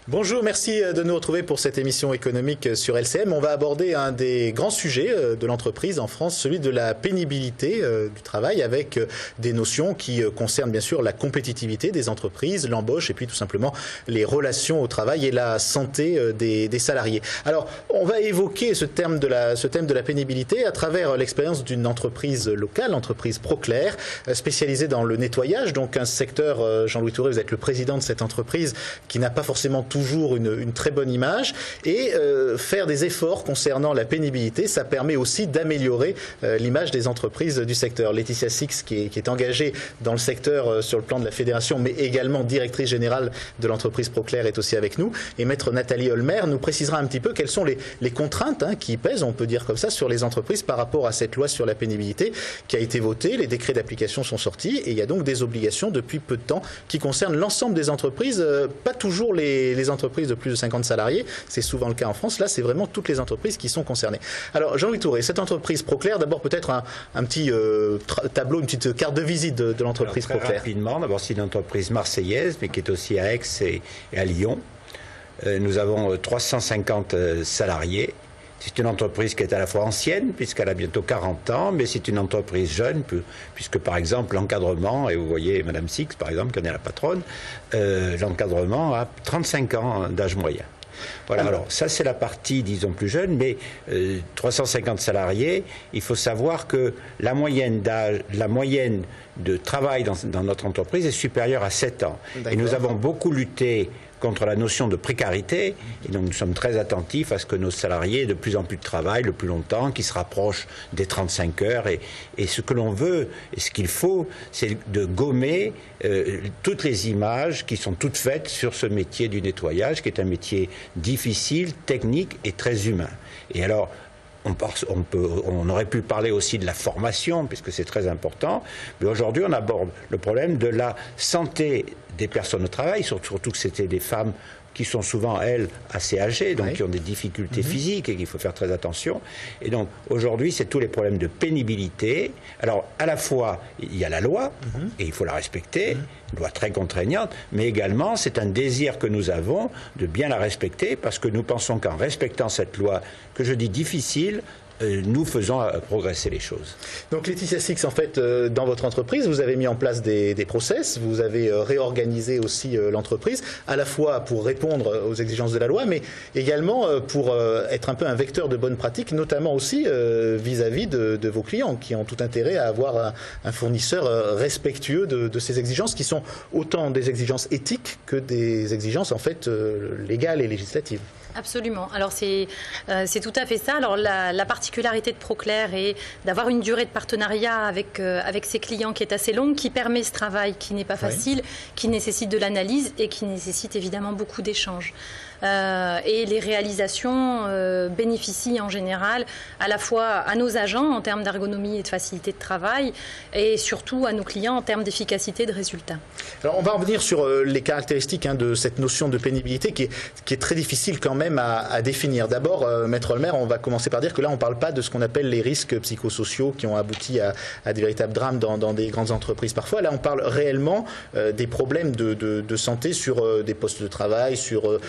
Bonjour, merci de nous retrouver pour cette émission économique sur LCM. On va aborder un des grands sujets de l'entreprise en France, celui de la pénibilité du travail, avec des notions qui concernent bien sûr la compétitivité des entreprises, l'embauche et puis tout simplement les relations au travail et la santé des salariés. Alors, on va évoquer ce thème de la pénibilité à travers l'expérience d'une entreprise locale, l'entreprise Proclair, spécialisée dans le nettoyage, donc un secteur, Jean-Louis Touré, vous êtes le président de cette entreprise qui n'a pas forcément toujours une très bonne image, et faire des efforts concernant la pénibilité, ça permet aussi d'améliorer l'image des entreprises du secteur. Laetitia Six, qui est engagée dans le secteur sur le plan de la fédération, mais également directrice générale de l'entreprise Proclair, est aussi avec nous. Et maître Nathalie Holmer nous précisera un petit peu quelles sont les contraintes qui pèsent, on peut dire comme ça, sur les entreprises par rapport à cette loi sur la pénibilité qui a été votée. Les décrets d'application sont sortis et il y a donc des obligations depuis peu de temps qui concernent l'ensemble des entreprises, pas toujours les entreprises de plus de 50 salariés, c'est souvent le cas en France. Là, c'est vraiment toutes les entreprises qui sont concernées. Alors, Jean-Louis Touré, cette entreprise Proclair, d'abord peut-être un petit tableau, une petite carte de visite de l'entreprise Proclair. Rapidement, d'abord c'est une entreprise marseillaise, mais qui est aussi à Aix et à Lyon. Nous avons 350 salariés. C'est une entreprise qui est à la fois ancienne, puisqu'elle a bientôt 40 ans, mais c'est une entreprise jeune, puisque par exemple l'encadrement, et vous voyez Madame Six par exemple, qui en est la patronne, l'encadrement a 35 ans d'âge moyen. Voilà, alors ça c'est la partie, disons, plus jeune, mais 350 salariés, il faut savoir que la moyenne d'âge, la moyenne de travail dans notre entreprise est supérieure à 7 ans. Et nous avons beaucoup lutté contre la notion de précarité, et donc nous sommes très attentifs à ce que nos salariés aient de plus en plus de travail, le plus longtemps, qui se rapprochent des 35 heures, et ce que l'on veut, et ce qu'il faut, c'est de gommer toutes les images qui sont toutes faites sur ce métier du nettoyage, qui est un métier difficile, technique et très humain. Et alors, on aurait pu parler aussi de la formation, puisque c'est très important, mais aujourd'hui on aborde le problème de la santé des personnes au travail, surtout que c'était des femmes qui sont souvent, elles, assez âgées, donc qui ont des difficultés physiques et qu'il faut faire très attention. Et donc, aujourd'hui, c'est tous les problèmes de pénibilité. Alors, à la fois, il y a la loi, et il faut la respecter, une loi très contraignante, mais également, c'est un désir que nous avons de bien la respecter, parce que nous pensons qu'en respectant cette loi, que je dis difficile, nous faisons progresser les choses. Donc Laetitia Six, en fait, dans votre entreprise, vous avez mis en place des process, vous avez réorganisé aussi l'entreprise, à la fois pour répondre aux exigences de la loi, mais également pour être un peu un vecteur de bonnes pratiques, notamment aussi vis-à-vis de vos clients, qui ont tout intérêt à avoir un fournisseur respectueux de ces exigences, qui sont autant des exigences éthiques que des exigences en fait légales et législatives. Absolument. Alors c'est tout à fait ça. Alors la particularité de Proclair est d'avoir une durée de partenariat avec ses clients qui est assez longue, qui permet ce travail qui n'est pas facile, qui nécessite de l'analyse et qui nécessite évidemment beaucoup d'échanges. Et les réalisations bénéficient en général à la fois à nos agents en termes d'ergonomie et de facilité de travail et surtout à nos clients en termes d'efficacité de résultats. Alors on va revenir sur les caractéristiques de cette notion de pénibilité qui est très difficile quand même à définir. D'abord, Maître Holmer, on va commencer par dire que là on ne parle pas de ce qu'on appelle les risques psychosociaux qui ont abouti à des véritables drames dans des grandes entreprises parfois. Là on parle réellement des problèmes de santé sur des postes de travail, sur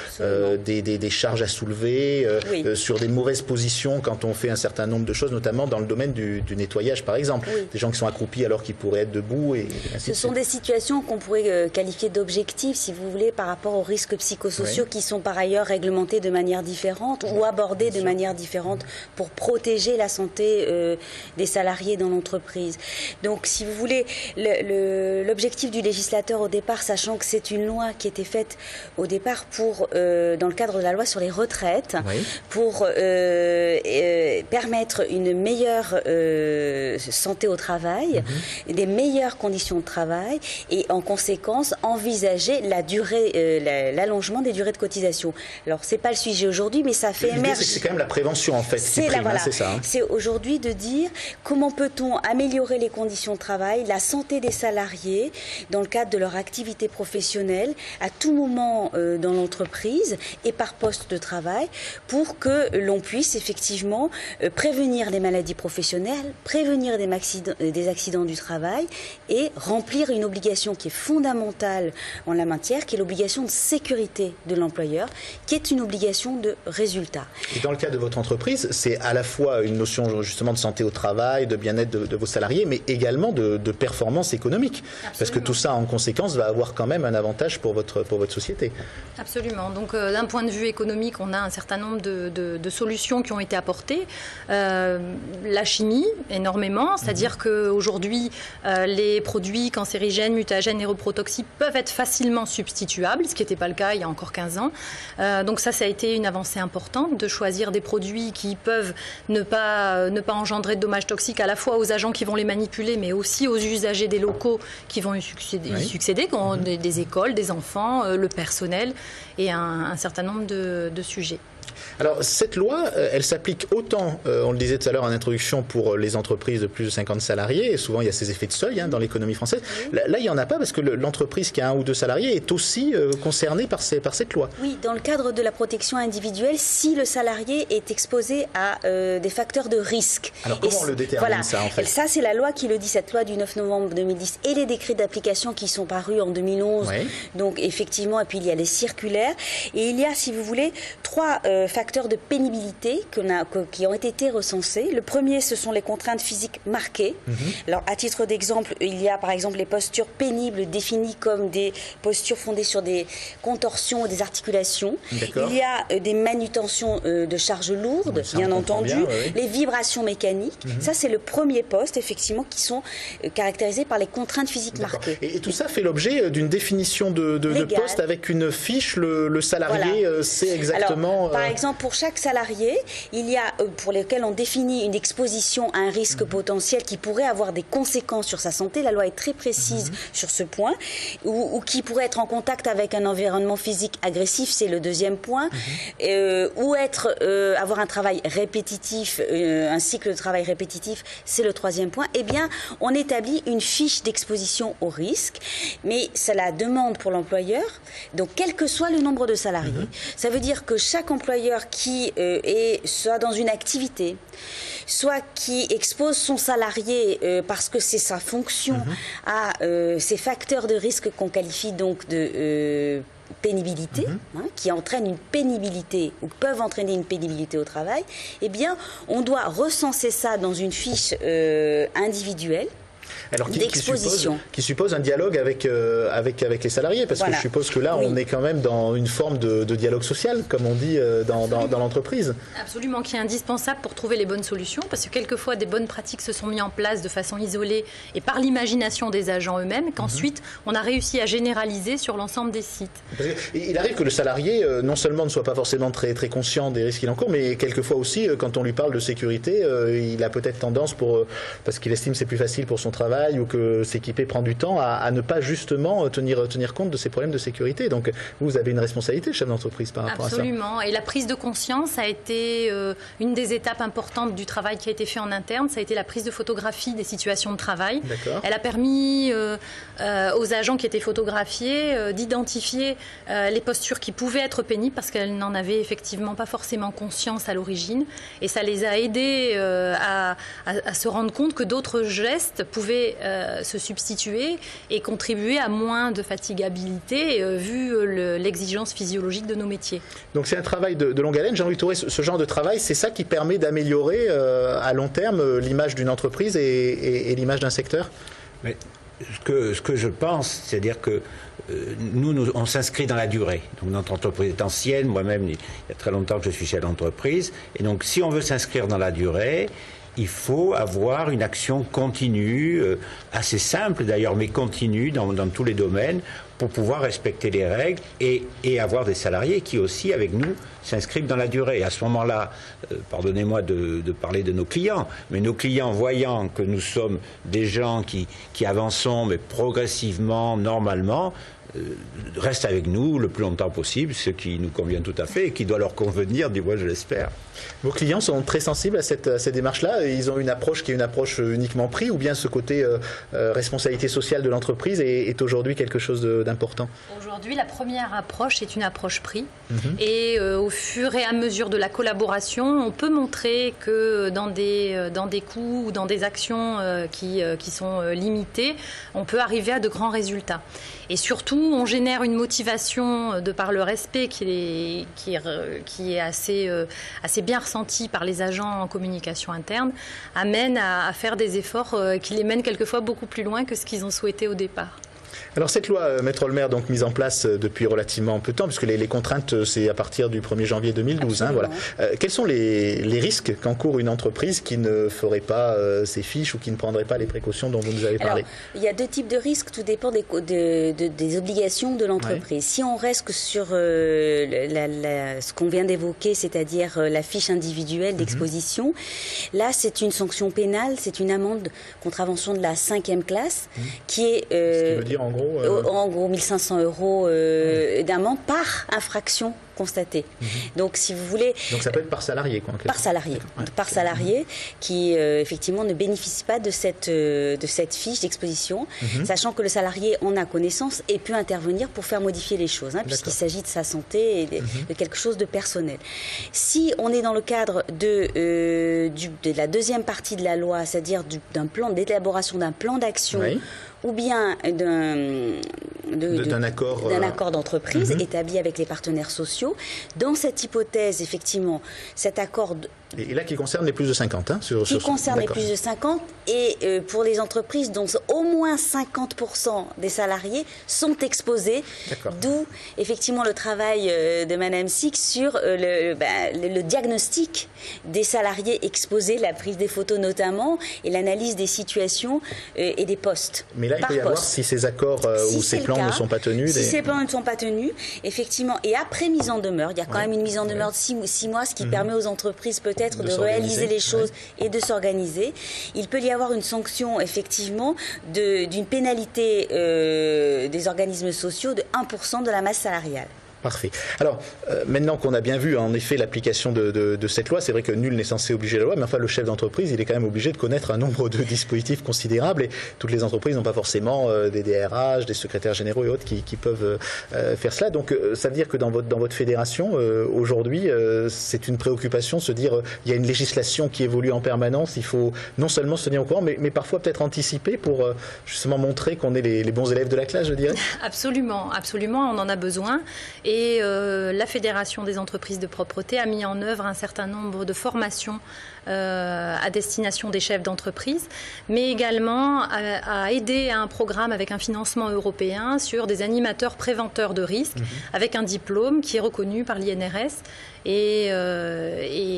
des charges à soulever, sur des mauvaises positions quand on fait un certain nombre de choses, notamment dans le domaine du nettoyage par exemple. Des gens qui sont accroupis alors qu'ils pourraient être debout. Ce sont des situations qu'on pourrait qualifier d'objectives, si vous voulez, par rapport aux risques psychosociaux qui sont par ailleurs réglementés de manière différente ou abordés de manière différente pour protéger la santé des salariés dans l'entreprise. Donc si vous voulez, l'objectif du législateur au départ, sachant que c'est une loi qui était faite au départ pour dans le cadre de la loi sur les retraites, pour permettre une meilleure santé au travail, des meilleures conditions de travail et en conséquence envisager l'allongement des durées de cotisation. Alors c'est pas le sujet aujourd'hui, mais ça fait émerger. C'est quand même la prévention en fait. C'est ça. C'est aujourd'hui de dire comment peut-on améliorer les conditions de travail, la santé des salariés dans le cadre de leur activité professionnelle à tout moment dans l'entreprise entreprise et par poste de travail pour que l'on puisse effectivement prévenir les maladies professionnelles, prévenir des accidents du travail et remplir une obligation qui est fondamentale en la matière, qui est l'obligation de sécurité de l'employeur, qui est une obligation de résultat. Et dans le cas de votre entreprise, c'est à la fois une notion justement de santé au travail, de bien-être de vos salariés, mais également de performance économique. Absolument. Parce que tout ça, en conséquence, va avoir quand même un avantage pour votre société. Absolument. Donc, d'un point de vue économique, on a un certain nombre de solutions qui ont été apportées. La chimie, énormément, c'est-à-dire qu'aujourd'hui, les produits cancérigènes, mutagènes et reprotoxiques peuvent être facilement substituables, ce qui n'était pas le cas il y a encore 15 ans. Donc ça a été une avancée importante de choisir des produits qui peuvent ne pas engendrer de dommages toxiques à la fois aux agents qui vont les manipuler, mais aussi aux usagers des locaux qui vont y succéder, qui ont des écoles, des enfants, le personnel et un certain nombre de sujets. Alors, cette loi, elle s'applique autant, on le disait tout à l'heure en introduction, pour les entreprises de plus de 50 salariés, et souvent il y a ces effets de seuil dans l'économie française. Là, il n'y en a pas parce que l'entreprise qui a 1 ou 2 salariés est aussi concernée par cette loi. Oui, dans le cadre de la protection individuelle, si le salarié est exposé à des facteurs de risque. Alors, comment on le détermine ça, en fait? Et ça, c'est la loi qui le dit, cette loi du 9 novembre 2010, et les décrets d'application qui sont parus en 2011. Oui. Donc, effectivement, et puis il y a les circulaires. Et il y a, si vous voulez, 3 facteurs de pénibilité qui ont été recensés. Le premier, ce sont les contraintes physiques marquées. Alors, à titre d'exemple, il y a par exemple les postures pénibles définies comme des postures fondées sur des contorsions ou des articulations. Il y a des manutentions de charges lourdes, bien entendu. Les vibrations mécaniques. Ça, c'est le premier poste, effectivement, qui sont caractérisés par les contraintes physiques marquées. Et tout ça fait l'objet d'une définition de poste avec une fiche. Le salarié sait exactement... Alors, par exemple, pour chaque salarié, il y a pour lesquels on définit une exposition à un risque potentiel qui pourrait avoir des conséquences sur sa santé. La loi est très précise sur ce point. Ou qui pourrait être en contact avec un environnement physique agressif, c'est le deuxième point. Ou avoir un travail répétitif, un cycle de travail répétitif, c'est le troisième point. Eh bien, on établit une fiche d'exposition au risque, mais cela demande pour l'employeur, donc quel que soit le nombre de salariés, ça veut dire que chaque employeur qui est soit dans une activité, soit qui expose son salarié parce que c'est sa fonction à ces facteurs de risque qu'on qualifie donc de pénibilité, qui entraînent une pénibilité ou peuvent entraîner une pénibilité au travail, eh bien, on doit recenser ça dans une fiche individuelle. Alors qui suppose un dialogue avec les salariés, parce que je suppose que là, on est quand même dans une forme de dialogue social, comme on dit dans l'entreprise. Absolument, qui est indispensable pour trouver les bonnes solutions, parce que quelquefois, des bonnes pratiques se sont mises en place de façon isolée et par l'imagination des agents eux-mêmes, qu'ensuite, on a réussi à généraliser sur l'ensemble des sites. Il arrive que le salarié, non seulement ne soit pas forcément très, très conscient des risques qu'il encourt, mais quelquefois aussi, quand on lui parle de sécurité, il a peut-être tendance, parce qu'il estime que c'est plus facile pour son travail, ou que s'équiper prend du temps, à ne pas justement tenir compte de ces problèmes de sécurité. Donc vous avez une responsabilité, chef d'entreprise, par rapport à ça. Absolument. Et la prise de conscience a été une des étapes importantes du travail qui a été fait en interne. Ça a été la prise de photographie des situations de travail. Elle a permis aux agents qui étaient photographiés d'identifier les postures qui pouvaient être pénibles parce qu'elles n'en avaient effectivement pas forcément conscience à l'origine. Et ça les a aidés à se rendre compte que d'autres gestes pouvaient se substituer et contribuer à moins de fatigabilité vu l'exigence physiologique de nos métiers. Donc c'est un travail de longue haleine. Jean-Louis Touré, ce genre de travail, c'est ça qui permet d'améliorer à long terme l'image d'une entreprise et l'image d'un secteur? Mais ce que je pense, c'est-à-dire que nous, on s'inscrit dans la durée. Donc notre entreprise est ancienne, moi-même, il y a très longtemps que je suis chef d'entreprise. Et donc si on veut s'inscrire dans la durée, il faut avoir une action continue, assez simple d'ailleurs, mais continue dans tous les domaines, pour pouvoir respecter les règles et avoir des salariés qui aussi, avec nous, s'inscrivent dans la durée. Et à ce moment-là, pardonnez-moi de parler de nos clients, mais nos clients, voyant que nous sommes des gens qui avançons, mais progressivement, normalement, restent avec nous le plus longtemps possible, ce qui nous convient tout à fait et qui doit leur convenir, du moins je l'espère. Vos clients sont très sensibles à cette démarche-là? Ils ont une approche qui est une approche uniquement prix, ou bien ce côté responsabilité sociale de l'entreprise est aujourd'hui quelque chose d'important? Aujourd'hui, la première approche est une approche prix. Et au fur et à mesure de la collaboration, on peut montrer que dans des coûts ou dans des actions qui sont limitées, on peut arriver à de grands résultats. Et surtout, on génère une motivation de par le respect qui est assez bien ressenti par les agents en communication interne, amène à faire des efforts qui les mènent quelquefois beaucoup plus loin que ce qu'ils ont souhaité au départ. Alors cette loi, Maître Olmer, donc mise en place depuis relativement peu de temps, puisque les contraintes, c'est à partir du 1er janvier 2012. Hein, voilà. Quels sont les risques qu'encourt une entreprise qui ne ferait pas ses fiches ou qui ne prendrait pas les précautions dont vous nous avez parlé? Alors, il y a deux types de risques, tout dépend des obligations de l'entreprise. Si on reste sur ce qu'on vient d'évoquer, c'est-à-dire la fiche individuelle d'exposition, là c'est une sanction pénale, c'est une amende contravention de la 5e classe qui est... ce qui veut dire en gros en gros 1 500 € d'amende par infraction constatée. Donc, si vous voulez... Donc, ça peut être par salarié, quoi. Par salarié. Par salarié qui, effectivement, ne bénéficie pas de cette fiche d'exposition, sachant que le salarié en a connaissance et peut intervenir pour faire modifier les choses, puisqu'il s'agit de sa santé et de quelque chose de personnel. Si on est dans le cadre de la deuxième partie de la loi, c'est-à-dire d'élaboration d'un plan d'action, ou bien d'un accord d'entreprise établi avec les partenaires sociaux. Dans cette hypothèse, effectivement, cet accord... Et là, qui concerne les plus de 50, hein, qui concerne les plus de 50, et pour les entreprises dont au moins 50% des salariés sont exposés, d'où effectivement le travail de Madame Six sur le diagnostic des salariés exposés, la prise des photos notamment, et l'analyse des situations et des postes. Mais là, il peut y avoir, si ces accords ou ces plans ne sont pas tenus... Si ces plans ne sont pas tenus, effectivement, et après mise en demeure, il y a quand même une mise en demeure de 6 mois, ce qui permet aux entreprises peut-être de réaliser les choses et de s'organiser. Il peut y avoir une sanction, effectivement, d'une pénalité des organismes sociaux de 1% de la masse salariale. Parfait. Alors, maintenant qu'on a bien vu, en effet, l'application de cette loi, c'est vrai que nul n'est censé obliger la loi, mais enfin, le chef d'entreprise, il est quand même obligé de connaître un nombre de dispositifs considérables, et toutes les entreprises n'ont pas forcément des DRH, des secrétaires généraux et autres qui peuvent faire cela. Donc, ça veut dire que dans votre fédération, aujourd'hui, c'est une préoccupation, se dire, il y a une législation qui évolue en permanence, il faut non seulement se tenir au courant, mais parfois peut-être anticiper pour justement montrer qu'on est les bons élèves de la classe, je dirais. Absolument, absolument, on en a besoin. Et la Fédération des entreprises de propreté a mis en œuvre un certain nombre de formations à destination des chefs d'entreprise, mais également à aider à un programme avec un financement européen sur des animateurs préventeurs de risques, avec un diplôme qui est reconnu par l'INRS et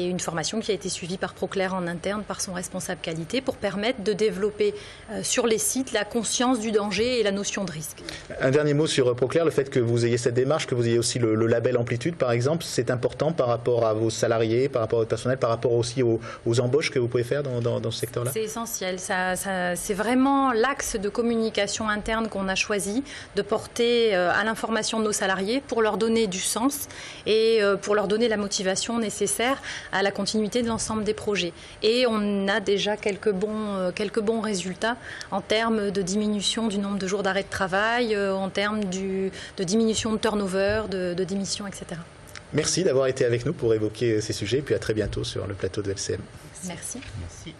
une formation qui a été suivie par Proclair en interne par son responsable qualité pour permettre de développer sur les sites la conscience du danger et la notion de risque. Un dernier mot sur Proclair, le fait que vous ayez cette démarche, que vous ayez aussi le label Amplitude par exemple, c'est important par rapport à vos salariés, par rapport au personnel, par rapport aussi aux embauches que vous pouvez faire dans ce secteur-là? C'est essentiel, c'est vraiment l'axe de communication interne qu'on a choisi, de porter à l'information de nos salariés pour leur donner du sens et pour leur donner la motivation nécessaire à la continuité de l'ensemble des projets. Et on a déjà quelques bons résultats en termes de diminution du nombre de jours d'arrêt de travail, en termes de diminution de turnover, de démission, etc. Merci d'avoir été avec nous pour évoquer ces sujets, et puis à très bientôt sur le plateau de LCM. Merci. Merci.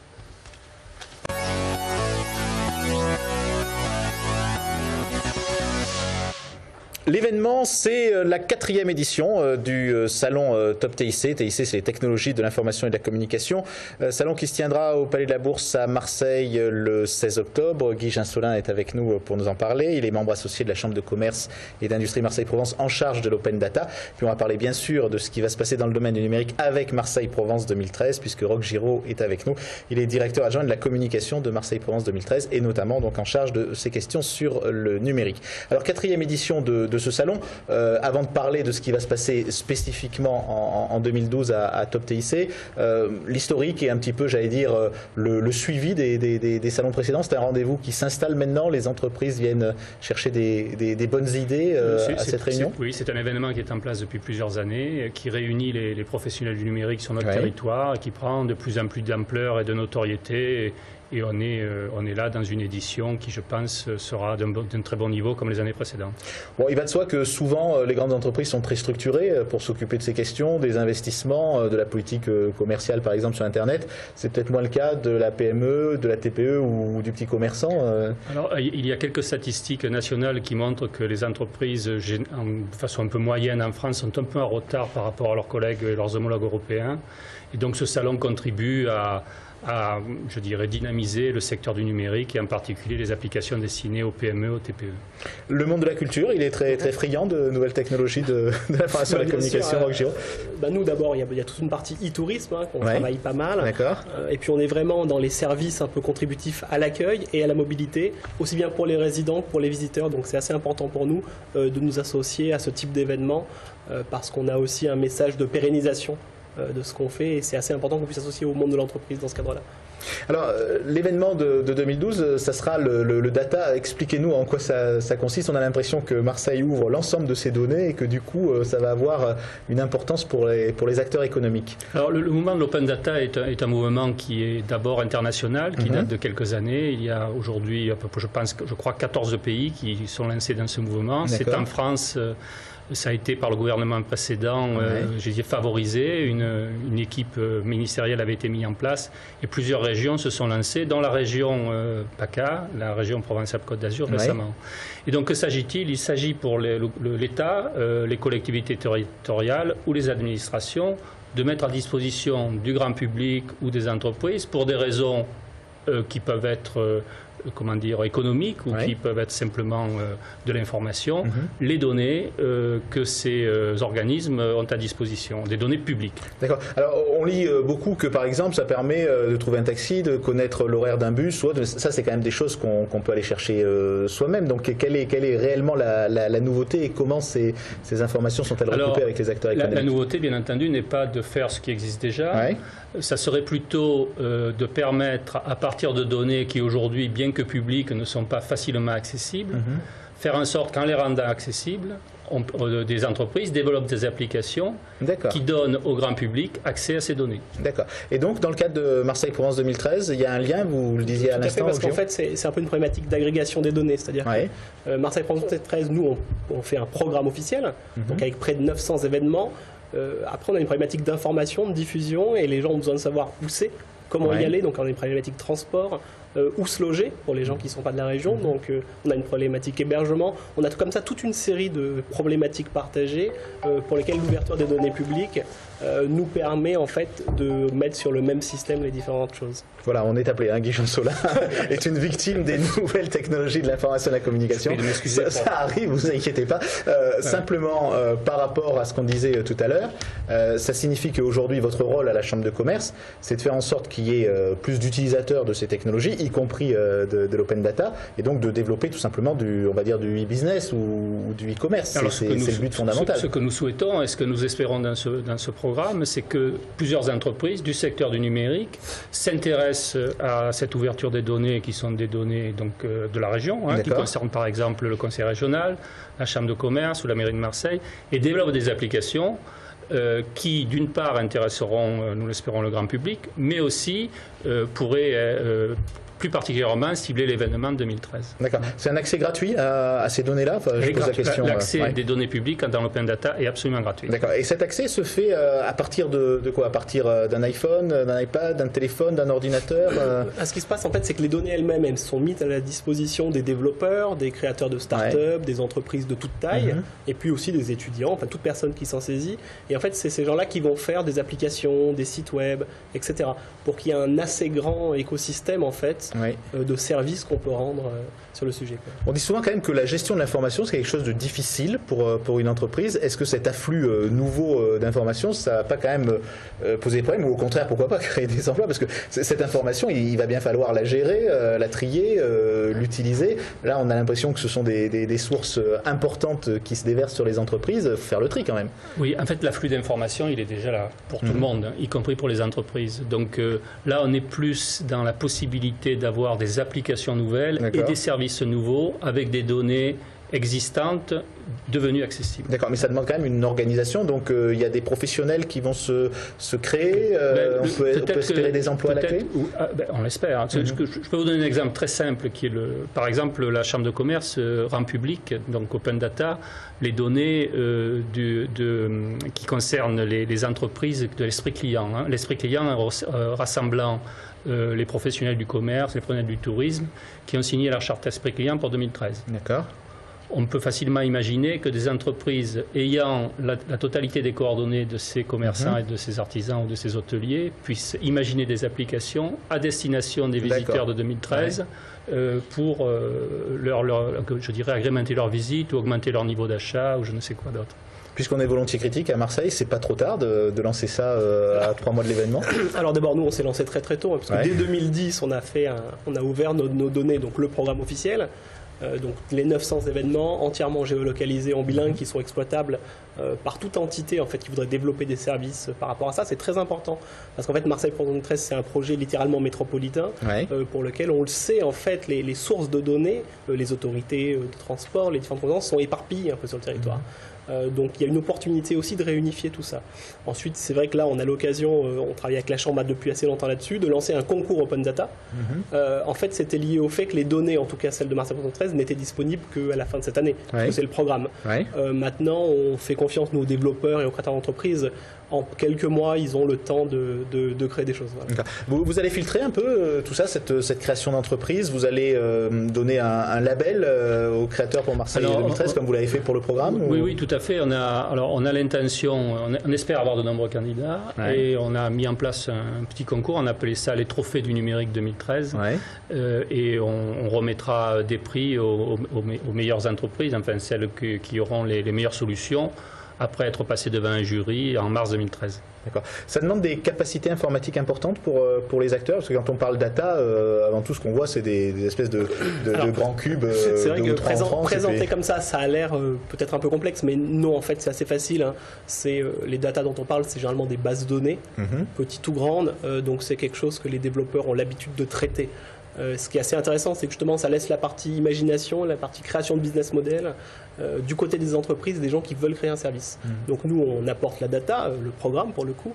L'événement, c'est la 4e édition du salon Top TIC. TIC, c'est les technologies de l'information et de la communication. Salon qui se tiendra au Palais de la Bourse à Marseille le 16 octobre. Guy Ginsolin est avec nous pour nous en parler. Il est membre associé de la Chambre de commerce et d'industrie Marseille-Provence en charge de l'Open Data. Puis on va parler bien sûr de ce qui va se passer dans le domaine du numérique avec Marseille-Provence 2013, puisque Roch Giraud est avec nous. Il est directeur adjoint de la communication de Marseille-Provence 2013 et notamment donc en charge de ces questions sur le numérique. Alors 4e édition de ce salon. Avant de parler de ce qui va se passer spécifiquement en 2012 à Top TIC, l'historique et un petit peu, j'allais dire, le suivi des salons précédents. C'est un rendez-vous qui s'installe maintenant. Les entreprises viennent chercher des bonnes idées à cette réunion. Oui, c'est un événement qui est en place depuis plusieurs années, qui réunit les professionnels du numérique sur notre territoire, et qui prend de plus en plus d'ampleur et de notoriété. Et on est là dans une édition qui, je pense, sera d'un très bon niveau comme les années précédentes. Bon, il va de soi que souvent les grandes entreprises sont très structurées pour s'occuper de ces questions, des investissements, de la politique commerciale par exemple sur Internet. C'est peut-être moins le cas de la PME, de la TPE ou du petit commerçant. Alors, il y a quelques statistiques nationales qui montrent que les entreprises, de façon un peu moyenne en France, sont un peu en retard par rapport à leurs collègues et leurs homologues européens. Et donc ce salon contribue à je dirais, dynamiser le secteur du numérique et en particulier les applications destinées aux PME, aux TPE. Le monde de la culture, il est très, très friand de nouvelles technologies de l'information et de la communication, Roch Giraud. Nous, d'abord, il y a toute une partie e-tourisme qu'on travaille pas mal. D'accord. Et puis on est vraiment dans les services un peu contributifs à l'accueil et à la mobilité, aussi bien pour les résidents que pour les visiteurs. Donc c'est assez important pour nous de nous associer à ce type d'événement parce qu'on a aussi un message de pérennisation de ce qu'on fait et c'est assez important qu'on puisse s'associer au monde de l'entreprise dans ce cadre-là. Alors, l'événement de 2012, ça sera le data. Expliquez-nous en quoi ça consiste. On a l'impression que Marseille ouvre l'ensemble de ces données et que du coup, ça va avoir une importance pour les acteurs économiques. Alors, le mouvement de l'open data est un mouvement qui est d'abord international, qui date de quelques années. Il y a aujourd'hui, je crois, 14 pays qui sont lancés dans ce mouvement. C'est en France... Ça a été par le gouvernement précédent, favorisé. Une équipe ministérielle avait été mise en place et plusieurs régions se sont lancées, dans la région PACA, la région Provence-Alpes-Côte d'Azur récemment. Et donc que s'agit-il? Il s'agit pour l'État, les collectivités territoriales ou les administrations de mettre à disposition du grand public ou des entreprises pour des raisons qui peuvent être économiques ou qui peuvent être simplement de l'information, les données que ces organismes ont à disposition, des données publiques. D'accord. Alors on lit beaucoup que par exemple ça permet de trouver un taxi, de connaître l'horaire d'un bus, ça c'est quand même des choses qu'on peut aller chercher soi-même. Donc quelle est réellement la nouveauté et comment ces informations sont-elles recoupées avec les acteurs économiques? La nouveauté bien entendu n'est pas de faire ce qui existe déjà, ça serait plutôt de permettre à partir de données qui aujourd'hui, bien que publiques, ne sont pas facilement accessibles, faire en sorte qu'en les rendant accessibles, des entreprises développent des applications qui donnent au grand public accès à ces données. D'accord. Et donc, dans le cadre de Marseille-Provence 2013, il y a un lien, vous le disiez à l'instant. Parce qu'en fait, c'est un peu une problématique d'agrégation des données. C'est-à-dire que Marseille-Provence 2013, nous, on fait un programme officiel, donc avec près de 900 événements. Après, on a une problématique d'information, de diffusion, et les gens ont besoin de savoir où c'est, comment y aller. Donc, on a une problématique de transport, où se loger pour les gens qui ne sont pas de la région. Donc, on a une problématique hébergement. On a comme ça toute une série de problématiques partagées pour lesquelles l'ouverture des données publiques nous permet en fait de mettre sur le même système les différentes choses. Voilà, on est appelé. Guy Jonsola est une victime des nouvelles technologies de l'information et de la communication. Ça arrive, vous inquiétez pas. Simplement, par rapport à ce qu'on disait tout à l'heure, ça signifie qu'aujourd'hui, votre rôle à la Chambre de commerce, c'est de faire en sorte qu'il y ait plus d'utilisateurs de ces technologies, y compris de l'open data, et donc de développer tout simplement du e-business ou du e-commerce. C'est le but fondamental. Ce que nous souhaitons et ce que nous espérons dans ce programme, c'est que plusieurs entreprises du secteur du numérique s'intéressent à cette ouverture des données qui sont des données de la région, qui concernent par exemple le conseil régional, la chambre de commerce ou la mairie de Marseille, et développent des applications qui, d'une part, intéresseront, nous l'espérons, le grand public, mais aussi pourraient plus particulièrement cibler l'événement de 2013. D'accord. C'est un accès gratuit à ces données-là? Je pose la question. L'accès des données publiques dans l'open data est absolument gratuit. D'accord. Et cet accès se fait à partir de quoi? À partir d'un iPhone, d'un iPad, d'un téléphone, d'un ordinateur? Ce qui se passe en fait, c'est que les données elles-mêmes, elles sont mises à la disposition des développeurs, des créateurs de start-up, des entreprises de toute taille, et puis aussi des étudiants, enfin toute personne qui s'en saisit. Et en fait, c'est ces gens-là qui vont faire des applications, des sites web, etc. pour qu'il y ait un assez grand écosystème en fait de services qu'on peut rendre sur le sujet. On dit souvent quand même que la gestion de l'information, c'est quelque chose de difficile pour une entreprise. Est-ce que cet afflux nouveau d'informations, ça va pas quand même poser des problèmes, ou au contraire, pourquoi pas créer des emplois? Parce que cette information, il va bien falloir la gérer, la trier, l'utiliser. Là, on a l'impression que ce sont des sources importantes qui se déversent sur les entreprises. Il faut faire le tri quand même. Oui, en fait, l'afflux d'informations, il est déjà là pour tout le monde, y compris pour les entreprises. Donc là, on est plus dans la possibilité d'avoir des applications nouvelles et des services nouveaux avec des données existantes devenues accessibles. D'accord, mais ça demande quand même une organisation, donc il y a des professionnels qui vont se créer, on peut espérer des emplois à la clé on l'espère. Je peux vous donner un exemple très simple, qui est par exemple la Chambre de commerce rend public, donc Open Data, les données qui concernent les entreprises de l'esprit client. L'esprit client rassemblant les professionnels du commerce, les professionnels du tourisme, qui ont signé la charte esprit client pour 2013. D'accord. On peut facilement imaginer que des entreprises ayant la totalité des coordonnées de ces commerçants et de ces artisans ou de ces hôteliers puissent imaginer des applications à destination des visiteurs de 2013 pour je dirais, agrémenter leur visite ou augmenter leur niveau d'achat ou je ne sais quoi d'autre. Puisqu'on est volontiers critique à Marseille, c'est pas trop tard de lancer ça à 3 mois de l'événement? Alors d'abord, nous, on s'est lancé très très tôt, parce que dès 2010, on a ouvert nos données, donc le programme officiel. Donc les 900 événements entièrement géolocalisés en bilingue qui sont exploitables par toute entité en fait qui voudrait développer des services par rapport à ça. C'est très important parce qu'en fait Marseille pour 2013 c'est un projet littéralement métropolitain pour lequel on le sait en fait les sources de données, les autorités de transport, les différentes compétences sont éparpillées un peu sur le territoire. Donc il y a une opportunité aussi de réunifier tout ça. Ensuite, c'est vrai que là, on a l'occasion, on travaille avec la Chambre depuis assez longtemps là-dessus, de lancer un concours Open Data. En fait, c'était lié au fait que les données, en tout cas celles de Marseille 2013, n'étaient disponibles qu'à la fin de cette année, parce que c'est le programme. Maintenant, on fait confiance, nous, aux développeurs et aux créateurs d'entreprises. En quelques mois, ils ont le temps de créer des choses. Voilà. Vous allez filtrer un peu tout ça, cette création d'entreprise. Vous allez donner un label aux créateurs pour Marseille 2013, comme vous l'avez fait pour le programme? Oui, tout à fait. On a l'intention, on espère avoir de nombreux candidats et on a mis en place un petit concours. On a appelé ça les trophées du numérique 2013 et on remettra des prix aux meilleures entreprises, enfin celles qui auront les meilleures solutions, après être passé devant un jury en mars 2013. D'accord. Ça demande des capacités informatiques importantes pour les acteurs, parce que quand on parle data, avant tout ce qu'on voit c'est des espèces de grands cubes. C'est vrai que présenté comme ça a l'air peut-être un peu complexe, mais non, en fait c'est assez facile. C'est les data dont on parle, c'est généralement des bases de données, petites ou grandes, donc c'est quelque chose que les développeurs ont l'habitude de traiter. Ce qui est assez intéressant, c'est que justement ça laisse la partie imagination, la partie création de business model du côté des entreprises, des gens qui veulent créer un service. Donc nous, on apporte la data, le programme pour le coup.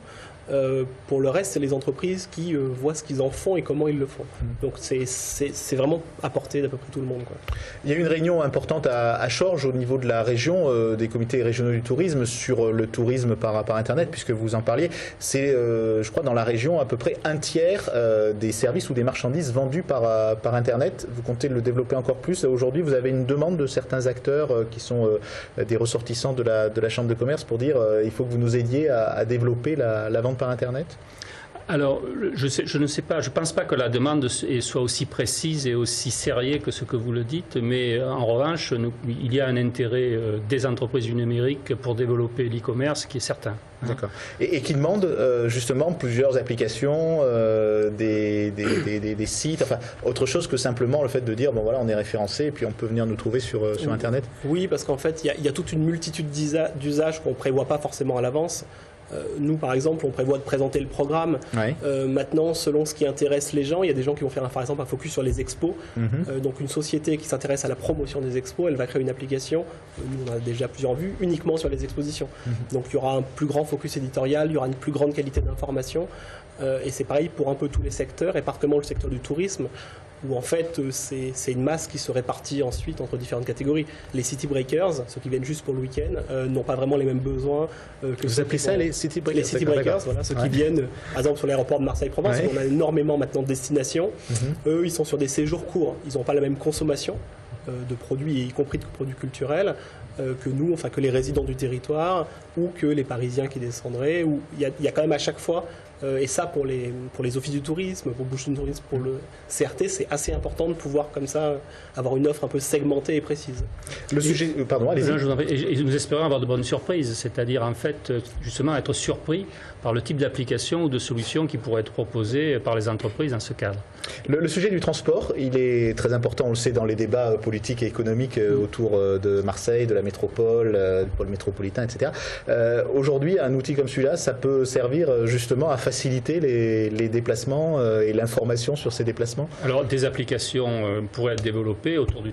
Pour le reste, c'est les entreprises qui voient ce qu'ils en font et comment ils le font. Donc c'est vraiment à portée d'à peu près tout le monde, quoi. Il y a eu une réunion importante à Chorges au niveau de la région, des comités régionaux du tourisme, sur le tourisme par Internet, puisque vous en parliez. C'est, je crois, dans la région, à peu près un tiers des services ou des marchandises vendus par Internet. Vous comptez le développer encore plus. Aujourd'hui, vous avez une demande de certains acteurs qui sont des ressortissants de la Chambre de commerce pour dire il faut que vous nous aidiez à développer la vente par Internet? Alors, je ne sais pas, je ne pense pas que la demande soit aussi précise et aussi sérieuse que ce que vous le dites, mais en revanche, il y a un intérêt des entreprises du numérique pour développer l'e-commerce qui est certain. D'accord. Et qui demande justement plusieurs applications, des sites, enfin autre chose que simplement le fait de dire bon voilà on est référencé et puis on peut venir nous trouver sur Internet. Oui, parce qu'en fait il y a toute une multitude d'usages qu'on ne prévoit pas forcément à l'avance. Nous, par exemple, on prévoit de présenter le programme. Maintenant, selon ce qui intéresse les gens, il y a des gens qui vont faire, par exemple, un focus sur les expos. Donc, une société qui s'intéresse à la promotion des expos, elle va créer une application, nous, on a déjà plusieurs vues, uniquement sur les expositions. Donc, il y aura un plus grand focus éditorial, il y aura une plus grande qualité d'information. Et c'est pareil pour un peu tous les secteurs, et particulièrement le secteur du tourisme, où en fait c'est une masse qui se répartit ensuite entre différentes catégories. Les city breakers, ceux qui viennent juste pour le week-end, n'ont pas vraiment les mêmes besoins que vous appelez ça les city breakers? Les city breakers, voilà, ceux qui viennent, par exemple sur l'aéroport de Marseille-Provence, où on a énormément maintenant de destinations. Eux, ils sont sur des séjours courts, ils n'ont pas la même consommation de produits, y compris de produits culturels, que nous, enfin que les résidents du territoire ou que les Parisiens qui descendraient. Il y a quand même à chaque fois, et ça pour les offices du tourisme, pour Bouche du tourisme, pour le CRT, c'est assez important de pouvoir comme ça avoir une offre un peu segmentée et précise. Le sujet, pardon, allez-y. Et nous espérons avoir de bonnes surprises, c'est-à-dire en fait justement être surpris par le type d'application ou de solution qui pourrait être proposée par les entreprises dans ce cadre. Le sujet du transport, il est très important, on le sait, dans les débats politiques et économiques autour de Marseille, de la métropole, du pôle métropolitain, etc. Aujourd'hui, un outil comme celui-là, ça peut servir justement à faciliter faciliter les déplacements et l'information sur ces déplacements? Alors, des applications pourraient être développées autour du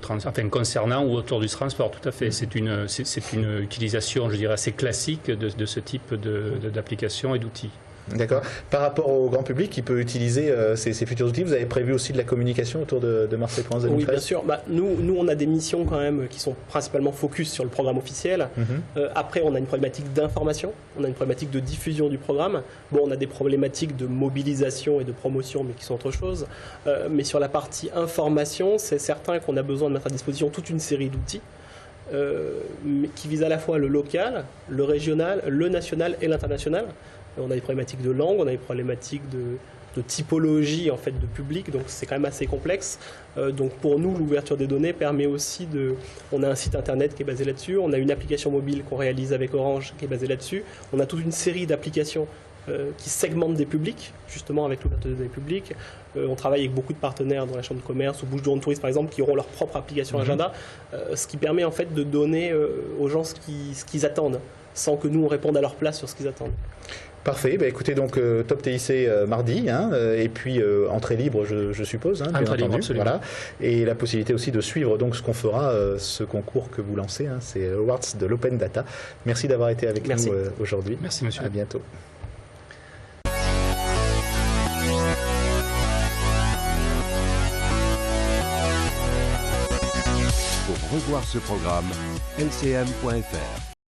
concernant ou autour du transport, tout à fait. C'est une utilisation, je dirais, assez classique de ce type d'application et d'outils. D'accord. Par rapport au grand public qui peut utiliser ces futurs outils, vous avez prévu aussi de la communication autour de Marseille France 2013? Oui, bien sûr. Nous, on a des missions quand même qui sont principalement focus sur le programme officiel. Après, on a une problématique d'information, on a une problématique de diffusion du programme. Bon, on a des problématiques de mobilisation et de promotion, mais qui sont autre chose. Mais sur la partie information, c'est certain qu'on a besoin de mettre à disposition toute une série d'outils. Qui visent à la fois le local, le régional, le national et l'international. On a des problématiques de langue, on a des problématiques de typologie en fait, de public, donc c'est quand même assez complexe. Donc pour nous, l'ouverture des données permet aussi On a un site internet qui est basé là-dessus, on a une application mobile qu'on réalise avec Orange qui est basée là-dessus, on a toute une série d'applications qui segmentent des publics, justement avec l'ouverture des données publiques. On travaille avec beaucoup de partenaires dans la Chambre de commerce ou Bouches-du-Rhône Tourisme par exemple qui auront leur propre application agenda, ce qui permet en fait de donner aux gens ce qu'ils attendent, sans que nous on réponde à leur place sur ce qu'ils attendent. Parfait. Écoutez, donc Top TIC mardi, et puis entrée libre, je suppose. Entrée libre, absolument. Voilà. Et la possibilité aussi de suivre donc ce qu'on fera, ce concours que vous lancez, c'est Awards de l'Open Data. Merci d'avoir été avec nous aujourd'hui. Merci, monsieur. À bientôt. Pour revoir ce programme, lcm.fr.